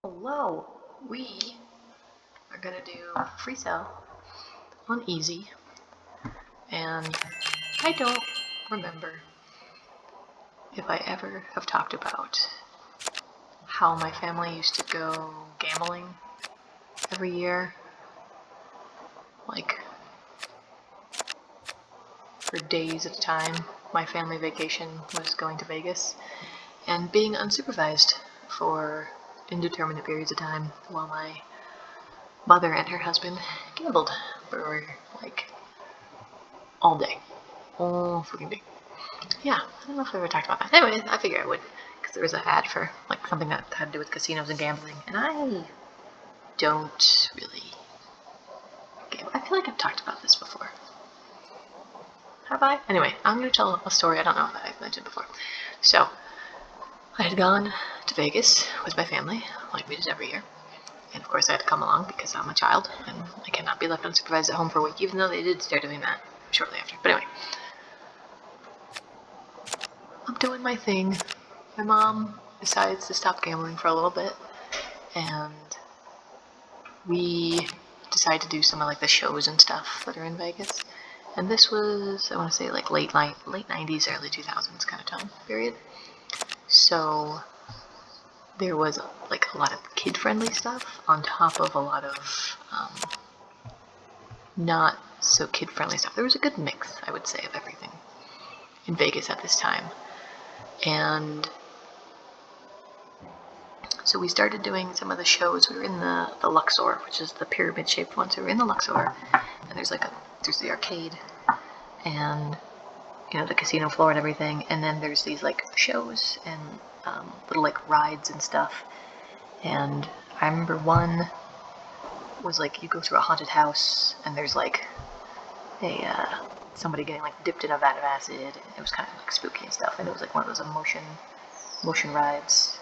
Hello, we are gonna do FreeCell on easy, and I don't remember if I ever have talked about how my family used to go gambling every year, like for days at a time. My family vacation was going to Vegas and being unsupervised for indeterminate periods of time while my mother and her husband gambled for like all day. All freaking day. Yeah, I don't know if I ever talked about that. Anyway, I figured I would, because there was an ad for like something that had to do with casinos and gambling, and I don't really gamble. I feel like I've talked about this before. Have I? Anyway, I'm going to tell a story I don't know if I've mentioned before. So, I had gone to Vegas with my family, like we did every year. And of course I had to come along because I'm a child, and I cannot be left unsupervised at home for a week, even though they did start doing that shortly after. But anyway, I'm doing my thing. My mom decides to stop gambling for a little bit, and we decide to do some of like the shows and stuff that are in Vegas. And this was, I want to say, like late 90s, early 2000s kind of time period. So there was like a lot of kid-friendly stuff on top of a lot of not so kid-friendly stuff. There was a good mix, I would say, of everything in Vegas at this time. And so we started doing some of the shows. We were in the Luxor, which is the pyramid-shaped one. So we were in the Luxor, and there's the arcade, and the casino floor and everything. And then there's these like shows and little like rides and stuff. And I remember one was like you go through a haunted house, and there's like somebody getting like dipped in a vat of acid. And it was kind of like spooky and stuff. And it was like one of those motion rides.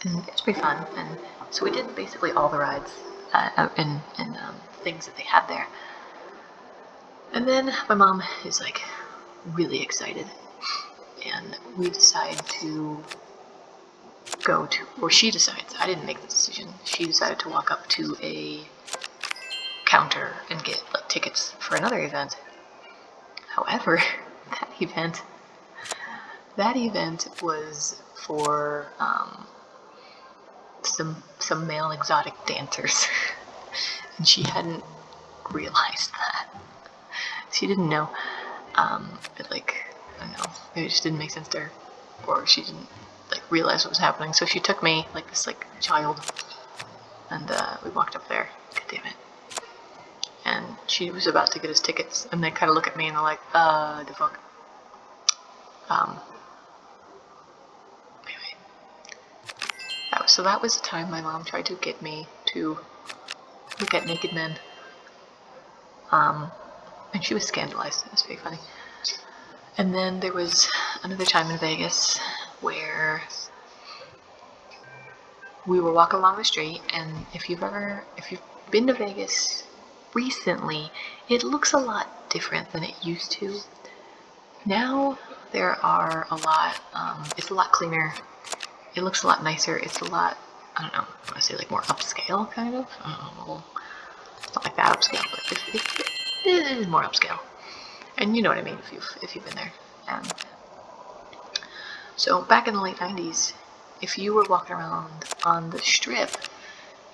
And it was pretty fun, and so we did basically all the rides and things that they had there. And then my mom is like really excited, and we decide to go to, or she decides, I didn't make the decision, she decided to walk up to a counter and get like, tickets for another event. However, that event was for some male exotic dancers, and she hadn't realized that. She didn't know. It like I don't know, maybe it just didn't make sense to her, or she didn't like realize what was happening. So she took me like this like child, and we walked up there. God damn it! And she was about to get us tickets, and they kind of look at me and they're like, the fuck. Anyway, that was the time my mom tried to get me to look at naked men. And she was scandalized. It was very funny. And then there was another time in Vegas where we were walking along the street, and if you've been to Vegas recently, it looks a lot different than it used to. Now there are a lot, it's a lot cleaner, it looks a lot nicer, it's a lot, I don't know, I want to say like more upscale, kind of. I don't know, it's not like that upscale, but it is more upscale. And you know what I mean if you've been there. So back in the late 90s, if you were walking around on the strip,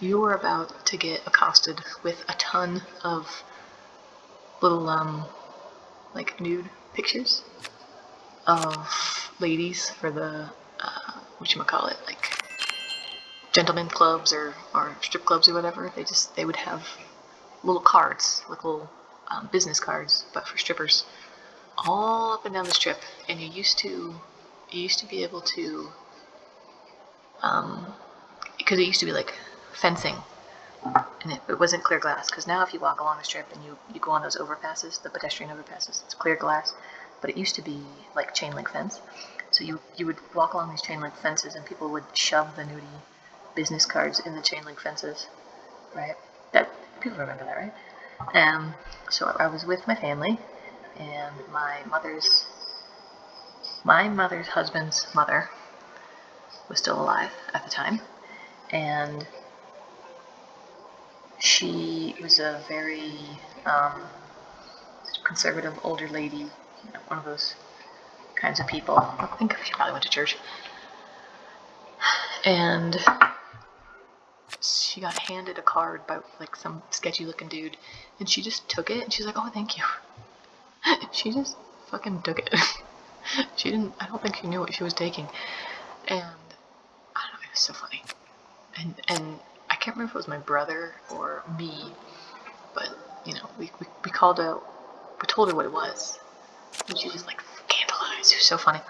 you were about to get accosted with a ton of little like nude pictures of ladies for the whatchamacallit, like gentlemen clubs or strip clubs or whatever. They would have little cards, like little business cards, but for strippers, all up and down the strip. And you used to be able to, because it used to be like fencing, and it wasn't clear glass. Because now if you walk along the strip and you go on those overpasses, the pedestrian overpasses, it's clear glass. But it used to be like chain link fence. So you would walk along these chain link fences, and people would shove the nudie business cards in the chain link fences, right? That people remember that, right? So I was with my family, and my mother's husband's mother was still alive at the time, and she was a very conservative older lady, one of those kinds of people. I think she probably went to church. And she got handed a card by like some sketchy looking dude, and she just took it and she's like, "Oh, thank you." She just fucking took it. I don't think she knew what she was taking. And I don't know, it was so funny. And I can't remember if it was my brother or me, but we told her what it was, and she just like scandalized. It was so funny.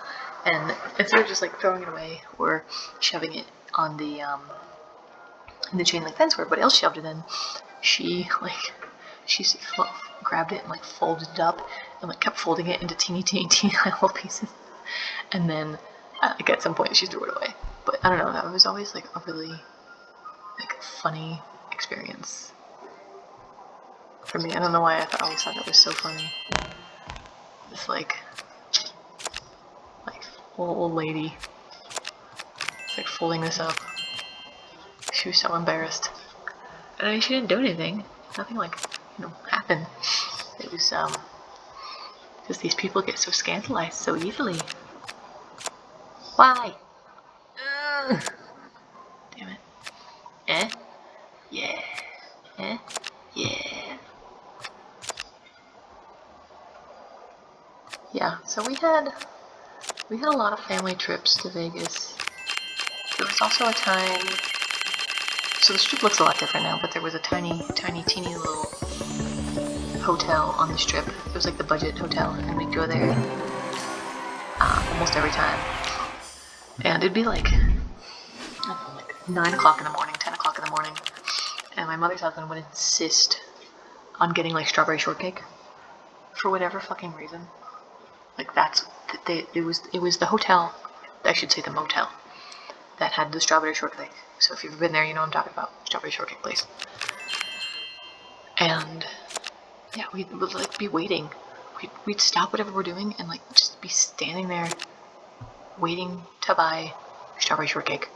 And instead of just like throwing it away or shoving it on the chain link fence where everybody else shoved it in, she grabbed it and like folded it up and like kept folding it into teeny little pieces. And then like at some point she threw it away. But I don't know, that was always like a really like funny experience for me. I don't know why I always thought that was so funny. This like old lady, it's like folding this up. She was so embarrassed. I mean, she didn't do anything. Nothing like happened. It was just these people get so scandalized so easily. Why? Ugh. Damn it. Eh? Yeah. Eh? Yeah. Yeah, so we had a lot of family trips to Vegas. There was also a time, so the strip looks a lot different now, but there was a teeny little hotel on the strip. It was like the budget hotel, and we'd go there almost every time. And it'd be like 9 o'clock in the morning, 10 o'clock in the morning, and my mother's husband would insist on getting like strawberry shortcake for whatever fucking reason. Like it was the hotel, I should say the motel, that had the strawberry shortcake. So if you've ever been there, you know what I'm talking about. Strawberry shortcake place. And yeah, we would like be waiting. We'd stop whatever we're doing and like just be standing there waiting to buy strawberry shortcake.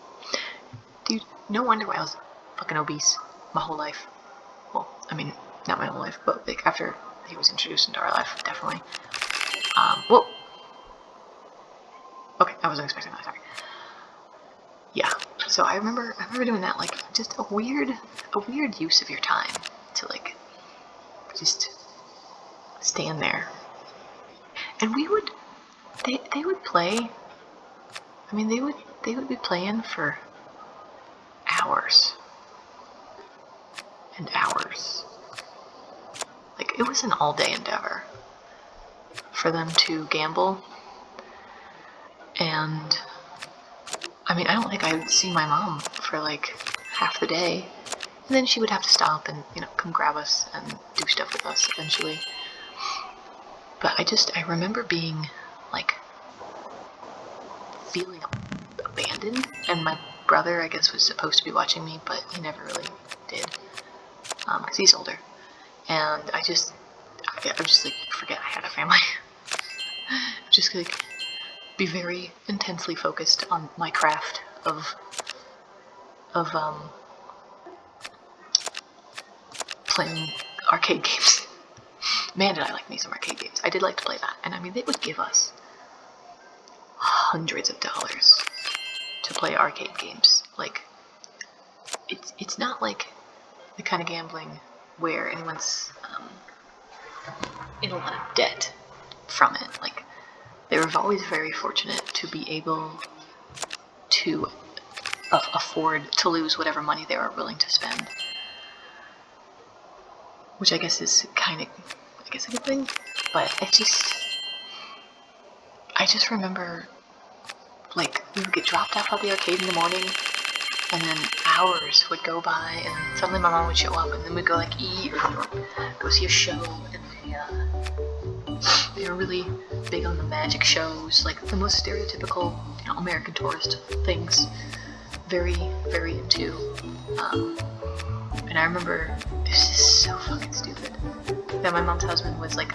Dude, no wonder why I was fucking obese my whole life. Well, I mean, not my whole life, but like after he was introduced into our life, definitely. Whoa. Okay, I wasn't expecting that, sorry. Yeah, so I remember doing that, like, just a weird use of your time to, like, just stand there. And they would play, I mean, they would be playing for hours and hours. Like, it was an all-day endeavor for them to gamble. And I mean, I don't think I would see my mom for like half the day, and then she would have to stop and come grab us and do stuff with us eventually. But I remember being like feeling abandoned, and my brother, I guess, was supposed to be watching me, but he never really did, because he's older. And I just like forget I had a family. Just like be very intensely focused on my craft of playing arcade games. Man, did I like me some arcade games. I did like to play that, and I mean, they would give us hundreds of dollars to play arcade games. Like, it's not like the kind of gambling where anyone's in a lot of debt from it. Like, they were always very fortunate to be able to afford to lose whatever money they were willing to spend, which I guess is kind of, a good thing. But I just remember, like, we would get dropped off at the arcade in the morning, and then hours would go by, and then suddenly my mom would show up, and then we'd go like eat or go see a show. And they were really big on the magic shows, like the most stereotypical, American tourist things. Very, very into. And I remember, this is so fucking stupid, that my mom's husband was like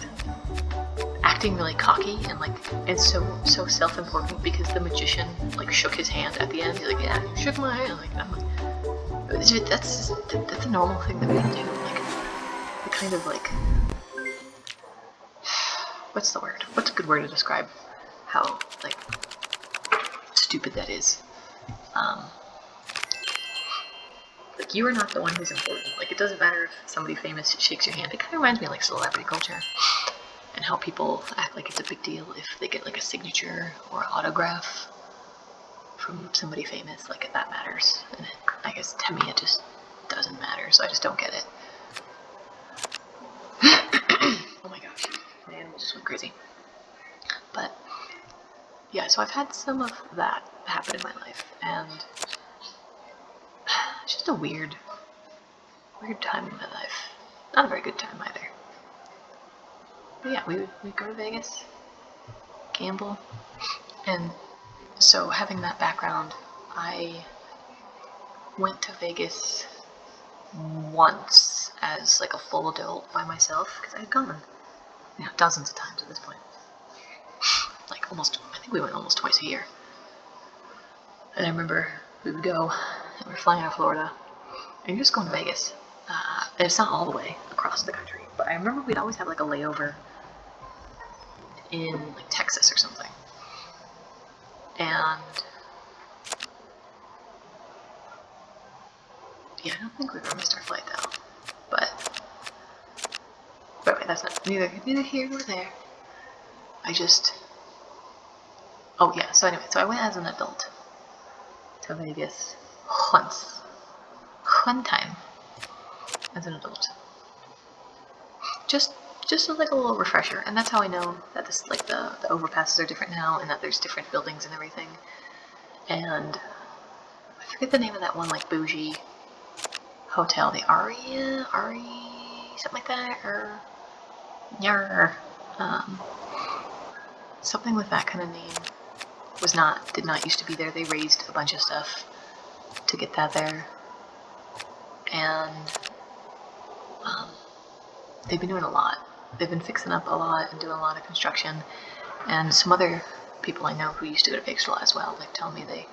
acting really cocky and like it's so self-important because the magician like shook his hand at the end. He's like, yeah, you shook my hand. Like, I'm like, that's a normal thing that we can do. Like, the kind of like, what's the word? What's a good word to describe how like stupid that is? Like, you are not the one who's important. Like, it doesn't matter if somebody famous shakes your hand. It kind of reminds me of like celebrity culture. And how people act like it's a big deal if they get like a signature or an autograph from somebody famous, like that matters. And I guess to me it just doesn't matter, so I just don't get it. Oh my gosh, my animal just went crazy. But yeah, so I've had some of that happen in my life, and it's just a weird time in my life. Not a very good time either. But yeah, we go to Vegas, gamble, and so having that background, I went to Vegas once as like a full adult by myself, because I had gone, dozens of times at this point. Like I think we went almost twice a year. And I remember we would go, and we're flying out of Florida, and you're just going to Vegas. And it's not all the way across the country, but I remember we'd always have like a layover in like Texas or something. And yeah, I don't think we ever missed our flight though. But anyway, that's not neither here nor there. Oh yeah, so anyway, so I went as an adult to Vegas one time as an adult. Just like a little refresher, and that's how I know that this, like, the overpasses are different now, and that there's different buildings and everything. And I forget the name of that one, like, bougie hotel, the Ari, something like that, or something with that kind of name. Did not used to be there. They raised a bunch of stuff to get that there, and they've been doing a lot. They've been fixing up a lot and doing a lot of construction. And some other people I know who used to go to Vegas a lot as well, like, tell me they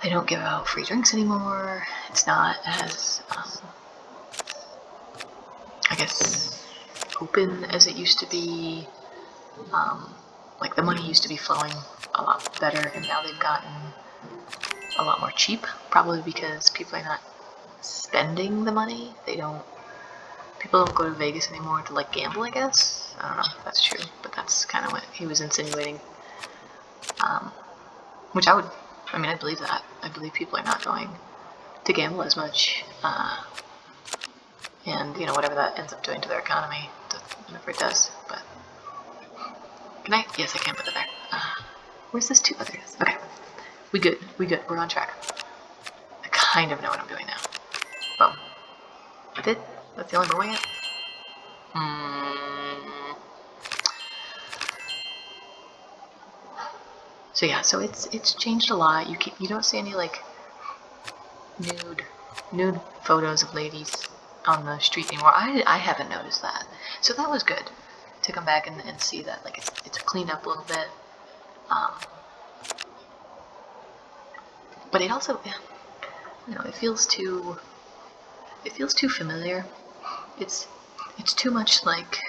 don't give out free drinks anymore. It's not as I guess open as it used to be. Like, the money used to be flowing a lot better, and now they've gotten a lot more cheap, probably because people are not spending the money. People don't go to Vegas anymore to, like, gamble, I guess. I don't know if that's true, but that's kind of what he was insinuating. Which I believe that. I believe people are not going to gamble as much, and, whatever that ends up doing to their economy, whatever it does, but... Can I? Yes, I can put it there. Where's this 2 others? Okay. We good. We're on track. I kind of know what I'm doing now. Boom. That's the only boy yet? So yeah, so it's changed a lot. You don't see any, like, nude photos of ladies on the street anymore. I haven't noticed that. So that was good to come back and see that, like, it's cleaned up a little bit. But it also, it feels too familiar. It's too much like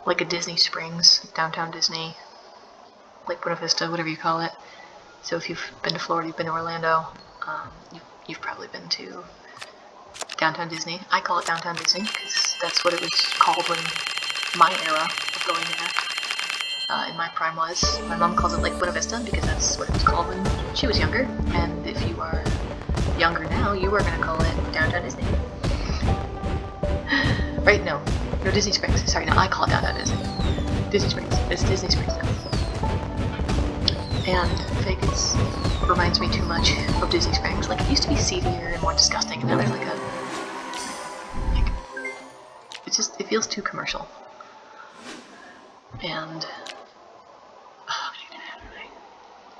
a Disney Springs, downtown Disney, like Buena Vista, whatever you call it. So if you've been to Florida, you've been to Orlando, you've probably been to downtown Disney. I call it downtown Disney because that's what it was called when my era of going there in my prime was. My mom calls it like Buena Vista because that's what it was called when she was younger. And if you are younger now, you are going to call it downtown Disney. Right? No, Disney Springs. Sorry, no, I call it downtown Disney. Disney Springs. It's Disney Springs now. And Vegas reminds me too much of Disney Springs. Like, it used to be seedier and more disgusting, and now there's it feels too commercial. And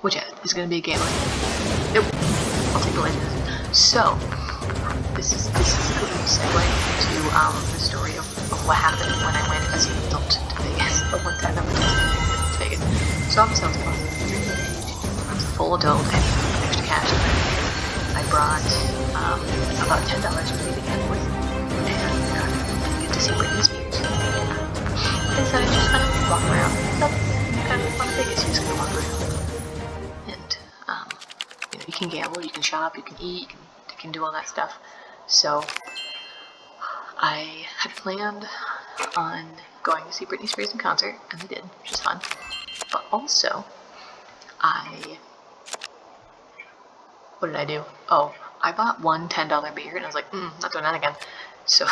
which is going to be a gambling. Nope. I'll take the legend. So this is a good segue to the story of what happened when I went as an adult to Vegas. The one time I went to Vegas. So obviously I was full adult and extra cash. I brought about $10 for me to gamble with, and get to see Britney Spears. And so I just kind of walk around. That's kind of fun in Vegas. You just kind of walk around, and you can gamble, you can shop, you can eat, you can do all that stuff. So I had planned on going to see Britney Spears in concert, and I did, which is fun. But also, what did I do? Oh, I bought one $10 beer, and I was like, not doing that again. So,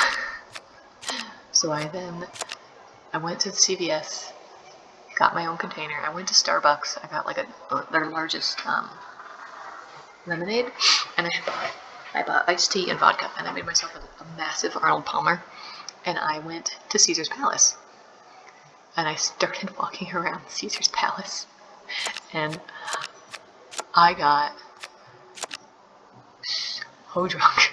I went to the CVS, got my own container. I went to Starbucks. I got like their largest lemonade, and I bought iced tea and vodka, and I made myself a massive Arnold Palmer, and I went to Caesar's Palace, and I started walking around Caesar's Palace, and I got so drunk.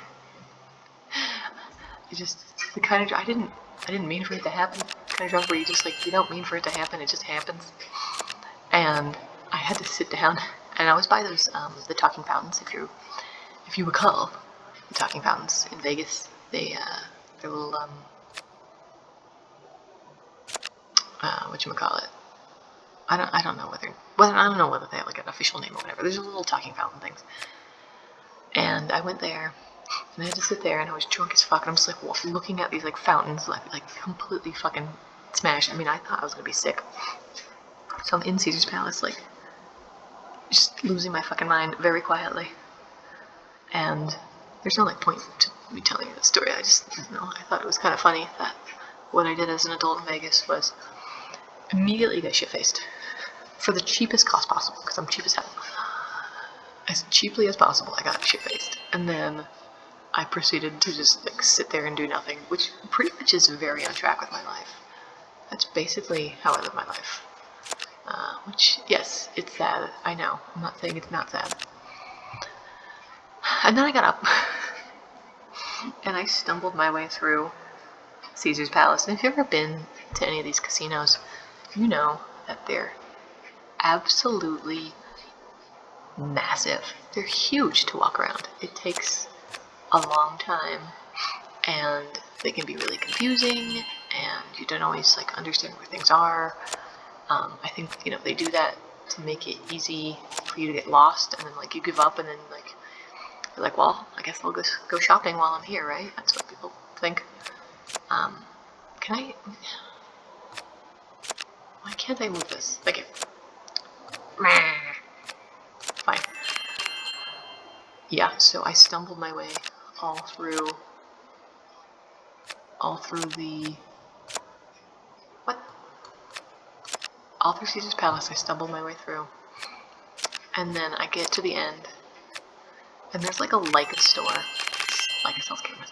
The kind of, I didn't mean for it to happen. The kind of drunk where you don't mean for it to happen, it just happens. And I had to sit down, and I was by those the talking fountains. If you recall, the talking fountains in Vegas, they're little whatchamacallit. I don't know whether they have like an official name or whatever. There's little talking fountain things. And I went there, and I had to sit there, and I was drunk as fuck, and I'm just like looking at these like fountains, like completely fucking smashed. I mean, I thought I was gonna be sick. So I'm in Caesar's Palace, like just losing my fucking mind very quietly. And there's no like point to me telling you the story. I thought it was kind of funny that what I did as an adult in Vegas was immediately get shit-faced for the cheapest cost possible, because I'm cheap as hell. As cheaply as possible, I got shit-faced, and then I proceeded to just like sit there and do nothing, which pretty much is very on track with my life. That's basically how I live my life. Which, yes, it's sad. I know. I'm not saying it's not sad. And then I got up, and I stumbled my way through Caesar's Palace. And if you've ever been to any of these casinos, you know that they're absolutely massive. They're huge to walk around. It takes a long time, and they can be really confusing, and you don't always like understand where things are. I think they do that to make it easy for you to get lost, and then like you give up, and then like you're like, well, I guess I'll go shopping while I'm here, right? That's what people think. Why can't I move this? Thank you. Fine. Yeah, so I stumbled my way all through Caesar's Palace. I stumbled my way through, and then I get to the end, and there's like a Leica store. Leica sells cameras,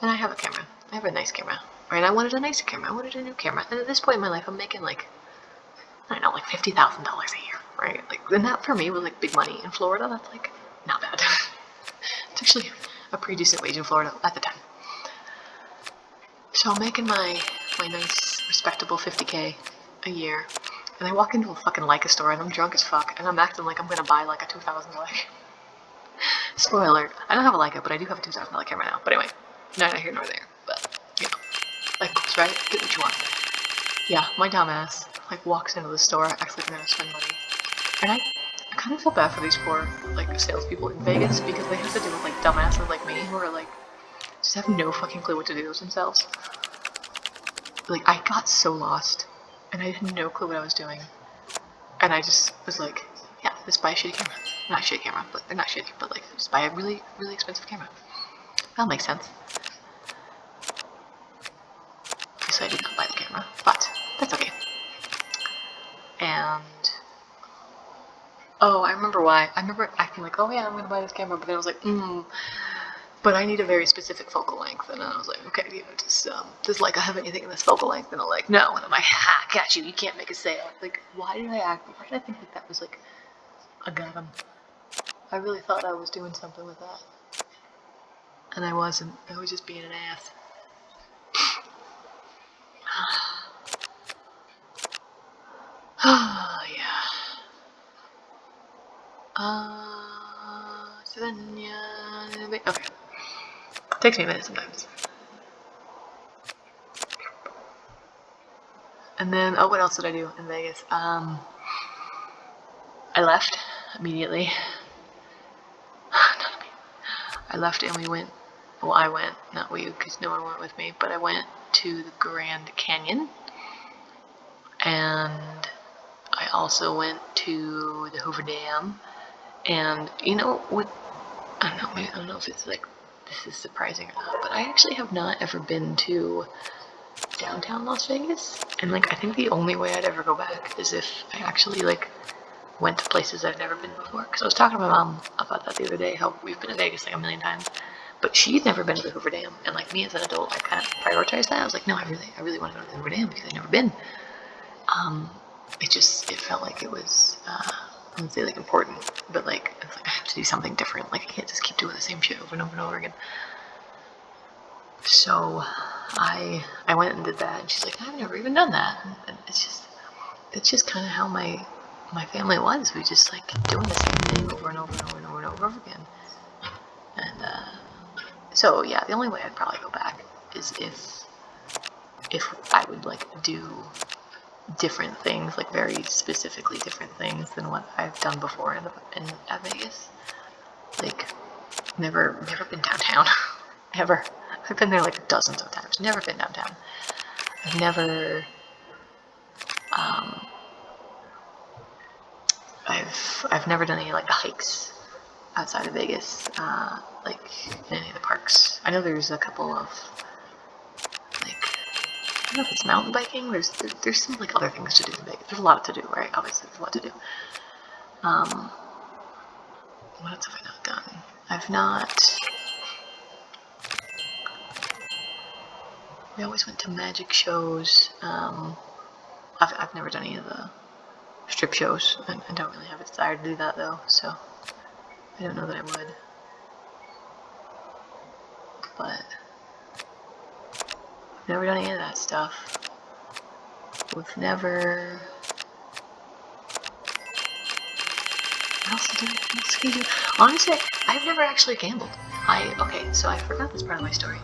and I have a camera. I have a nice camera, right? I wanted a nicer camera. I wanted a new camera, and at this point in my life, I'm making like $50,000 a year, right? Like, and that for me was like big money in Florida. That's like not bad. It's actually a pretty decent wage in Florida at the time. So I'm making my nice, respectable $50K a year, and I walk into a fucking Leica store, and I'm drunk as fuck, and I'm acting like I'm gonna buy like a $2,000. Spoiler alert, I don't have a Leica, but I do have a $2,000 camera now. But anyway, neither here nor there. But like, right? Get what you want. Yeah, my dumbass like walks into the store, acts like I'm gonna spend money, and I kind of feel bad for these poor like salespeople in Vegas, because they have to deal with like dumbasses like me who are like just have no fucking clue what to do with themselves. Like, I got so lost, and I had no clue what I was doing, and I just was like, yeah, just buy a shitty camera. Not a shitty camera, but they're not shitty, but like just buy a really, really expensive camera. That'll make sense. So I did not buy the camera, but that's okay. And I remember why. I remember acting like, oh yeah, I'm gonna buy this camera, but then I was like, but I need a very specific focal length, and then I was like, okay, does Leica have anything in this focal length? And they're like, no, and I'm like, ha, got you, you can't make a sale. Like, why did I think like that was like a got 'em? I really thought I was doing something with that. And I wasn't. I was just being an ass. Oh, yeah. So then, yeah. Okay. Takes me a minute sometimes. And then, oh, what else did I do in Vegas? I left immediately. I left and we went, well, I went, not we, because no one went with me, but I went to the Grand Canyon. And I also went to the Hoover Dam. And, you know, what, I don't know if it's like, this is surprising or not, but I actually have not ever been to downtown Las Vegas. And, like, I think the only way I'd ever go back is if I actually, like, went to places I've never been before. Because I was talking to my mom about that the other day, how we've been to Vegas like a million times, but she'd never been to the Hoover Dam. And like me as an adult, I kind of prioritized that. I was like, no, I really want to go to the Hoover Dam because I've never been. It felt like it was, I wouldn't say like important, but like, it's like I have to do something different. Like I can't just keep doing the same shit over and over and over again. So I went and did that, and she's like, I've never even done that. And that's just kind of how my family was. We just like kept doing the same thing over and over and over and over and over again. And so yeah, the only way I'd probably go back is if I would like do different things, like very specifically different things than what I've done before at Vegas. Like never been downtown ever. I've been there like dozens of times. Never been downtown. I've never I've never done any like hikes outside of Vegas, like in any of the parks. I know there's a couple of like, I don't know if it's mountain biking. There's some like other things to do in Vegas. There's a lot to do, right? Obviously, there's a lot to do. What else have I not done? We always went to magic shows. I've never done any of the strip shows. I don't really have a desire to do that though, so I don't know that I would. But I've never done any of that stuff. We've never. What else can you do? Honestly, I've never actually gambled. Okay, so I forgot this part of my story.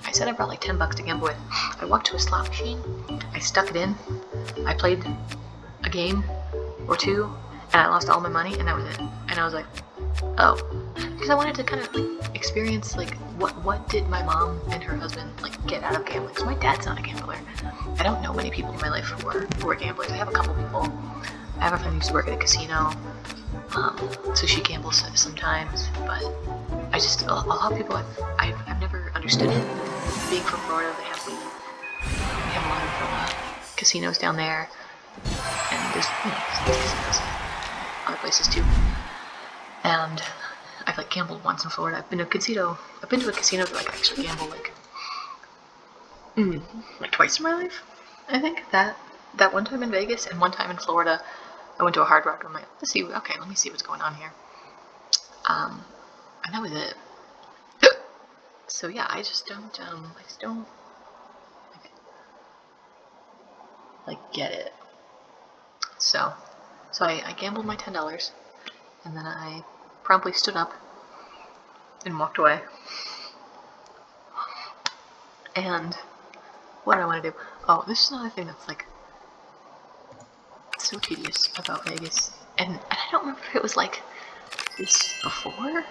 I said I brought like $10 to gamble with. I walked to a slot machine, I stuck it in, I played a game or two, and I lost all my money, and that was it. And I was like, oh, because I wanted to kind of like experience like what did my mom and her husband like get out of gambling? Because my dad's not a gambler. I don't know many people in my life who are gamblers. I have a couple people. I have a friend who used to work at a casino, so she gambles sometimes. But I just a lot of people I've never understood it. Being from Florida, we have a lot of casinos down there, and there's casinos other places too. And I've like gambled once in Florida. I've been to a casino that like actually gamble like twice in my life. I think that one time in Vegas and one time in Florida, I went to a Hard Rock and I'm like, let me see what's going on here. And that was it. So yeah, I just don't like get it. So I gambled my $10, and then I promptly stood up and walked away. And what do I want to do? Oh, this is another thing that's like so tedious about Vegas. And I don't remember if it was like this before,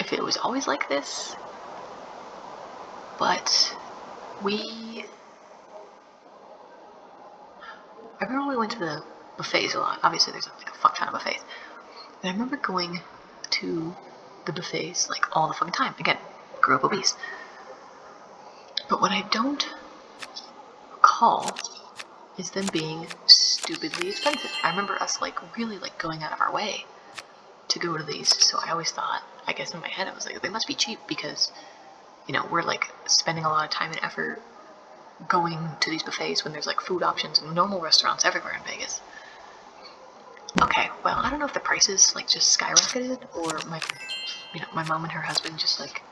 if it was always like this, but I remember we went to the buffets a lot. Obviously there's like a fuck ton of buffets. And I remember going to the buffets like all the fucking time. Again, grew up obese. But what I don't recall is them being stupidly expensive. I remember us like really like going out of our way to go to these. So I always thought, I guess in my head I was like, they must be cheap because, you know, we're like spending a lot of time and effort going to these buffets when there's like food options and normal restaurants everywhere in Vegas. Okay, well, I don't know if the prices like just skyrocketed or my mom and her husband just like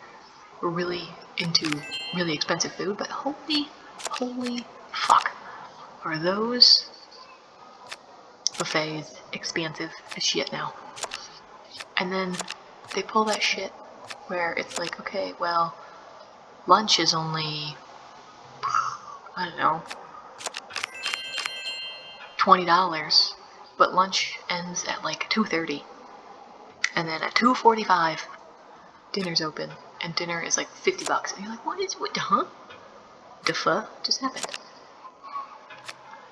we're really into really expensive food, but holy fuck, are those buffets expansive as shit now. And then they pull that shit where it's like, okay, well, lunch is only, I don't know, $20, but lunch ends at like 2:30, and then at 2:45 dinner's open, and dinner is like $50, and you're like, what, huh? The fuck just happened?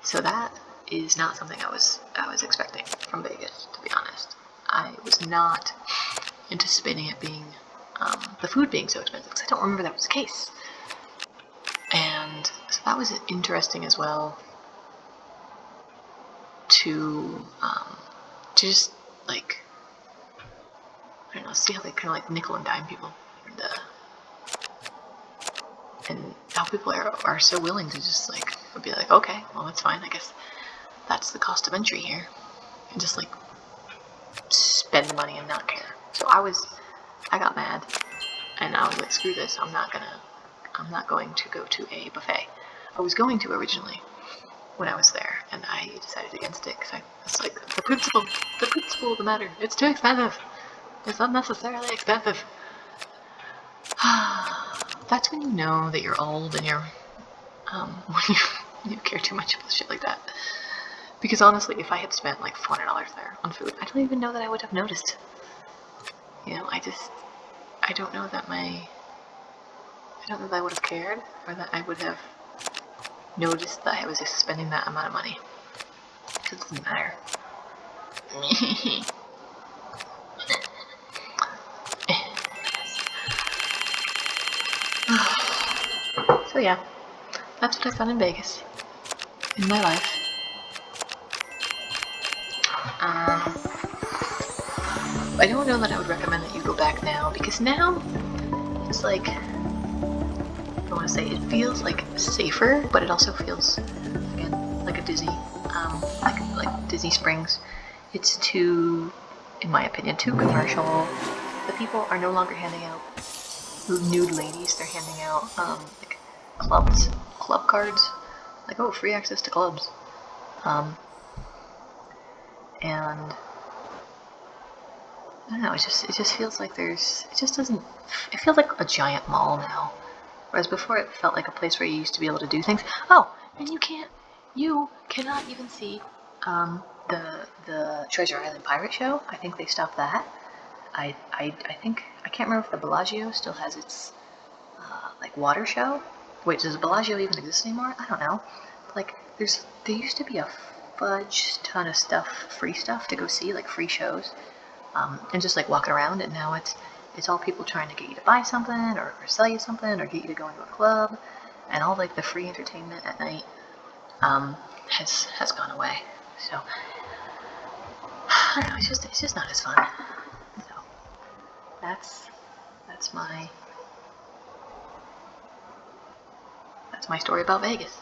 So that is not something I was expecting from Vegas, to be honest. I was not anticipating it being, the food being so expensive, because I don't remember that was the case. And so that was interesting as well, to just, like, I don't know, see how they kind of like nickel and dime people, and how people are so willing to just like be like, okay, well, that's fine, I guess that's the cost of entry here, and just like spend the money and not care. So I got mad, and I was like, screw this, I'm not going to go to a buffet. I was going to originally when I was there, and I decided against it because it's like the principle of the matter. It's too expensive. It's unnecessarily expensive. That's when you know that you're old and you're when you care too much about shit like that. Because honestly, if I had spent like $400 there on food, I don't even know that I would have noticed. You know, I don't know that I would have cared, or that I would have noticed that I was just spending that amount of money. It doesn't matter. So yeah, that's what I've done in Vegas in my life. I don't know that I would recommend that you go back now, because now it's like, I want to say, it feels like safer, but it also feels, again, like a Disney, like Disney Springs. It's too, in my opinion, too commercial. The people are no longer handing out nude ladies. They're handing out like club cards, like, oh, free access to clubs, and I don't know. It just feels like it feels like a giant mall now. Whereas before it felt like a place where you used to be able to do things. Oh, and you cannot even see the Treasure Island Pirate Show. I think they stopped that. I think, I can't remember if the Bellagio still has its like water show. Wait, does Bellagio even exist anymore? I don't know. Like, there used to be a fudge ton of free stuff to go see, like free shows, and just like walking around. And now it's all people trying to get you to buy something, or sell you something, or get you to go into a club, and all like the free entertainment at night has gone away. So I don't know, it's just not as fun. So that's my story about Vegas.